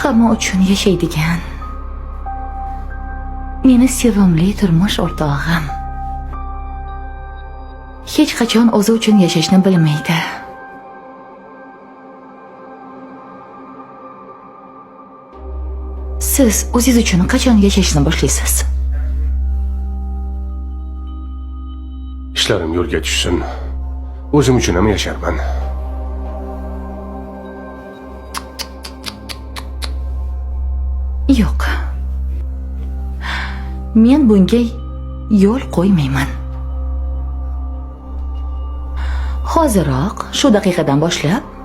hamma uchun yashaydigan meni sevimli turmush o'rtog'im hech qachon o'zi uchun yashashni bilmaydi. Siz o'zingiz uchun qachon yashashni boshlaysiz? Ishlarim yo'lga tushsin. O'zim uchun ham yasharman. Yo'q. Men bunga yo'l qo'ymayman. Hoziroq shu daqiqadan boshlab